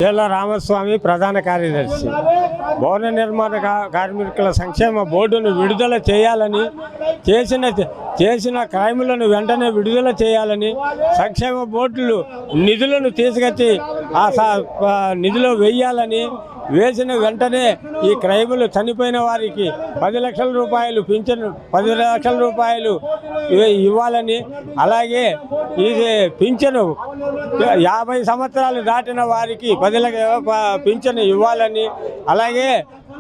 జేల రామస్వామి ప్రధాన కార్యదర్శి. భవన నిర్మాణ కార్మికుల సంక్షేమ బోర్డును విడుదల చేయాలని, చేసిన క్రైములను వెంటనే విడుదల చేయాలని, సంక్షేమ బోర్డులు నిధులను తీసుకొచ్చి నిధిలో వేయాలని, వేసిన వెంటనే ఈ క్రైములు చనిపోయిన వారికి 10 లక్షల రూపాయలు పింఛను 10 లక్షల రూపాయలు ఇవ్వాలని, అలాగే ఈ పింఛను 50 సంవత్సరాలు దాటిన వారికి 10 లక్షల పింఛను ఇవ్వాలని, అలాగే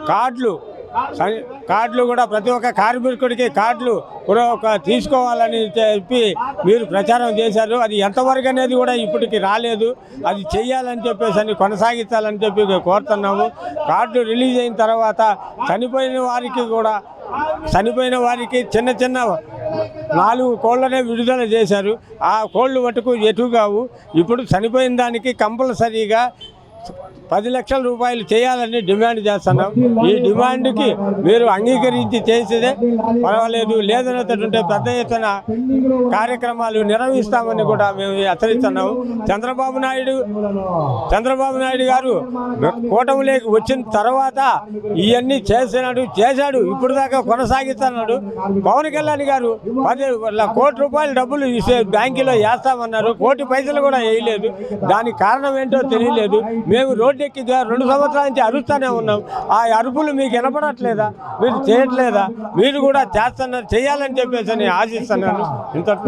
కార్డులు కూడా ప్రతి ఒక్క కార్మికుడికి కార్డులు కూడా తీసుకోవాలని చెప్పి మీరు ప్రచారం చేశారు. అది ఎంతవరకు అనేది కూడా ఇప్పటికి రాలేదు. అది చెయ్యాలని చెప్పేసి కొనసాగించాలని చెప్పి కోరుతున్నాము. కార్డు రిలీజ్ అయిన తర్వాత చనిపోయిన వారికి చిన్న 4 కోళ్ళనే విడుదల చేశారు. ఆ కోళ్ళు మటుకు ఎటు కావు. ఇప్పుడు చనిపోయిన దానికి కంపల్సరీగా 10 లక్షల రూపాయలు చేయాలని డిమాండ్ చేస్తున్నాం. ఈ డిమాండ్కి మీరు అంగీకరించి చేసేదే పర్వాలేదు, లేదనేటటువంటి పెద్ద ఎత్తున కార్యక్రమాలు నిర్వహిస్తామని కూడా మేము హెచ్చరిస్తున్నాము. చంద్రబాబు నాయుడు గారు కూటమిలోకి వచ్చిన తర్వాత ఇవన్నీ చేశాడు, ఇప్పుడు దాకా కొనసాగిస్తున్నాడు. పవన్ కళ్యాణ్ గారు 10 కోట్ల రూపాయల డబ్బులు బ్యాంకులో వేస్తామన్నారు, 1 కోటి పైసలు కూడా వేయలేదు. దానికి కారణం ఏంటో తెలియలేదు. మేము రోడ్డెక్కి 2 సంవత్సరాల నుంచి అరుస్తూనే ఉన్నాం. ఆ అరుపులు మీకు వినపడట్లేదా? మీరు చేయట్లేదా? మీరు కూడా చేయాలని చెప్పేసి ఆశిస్తున్నాను. ఇంతవరకు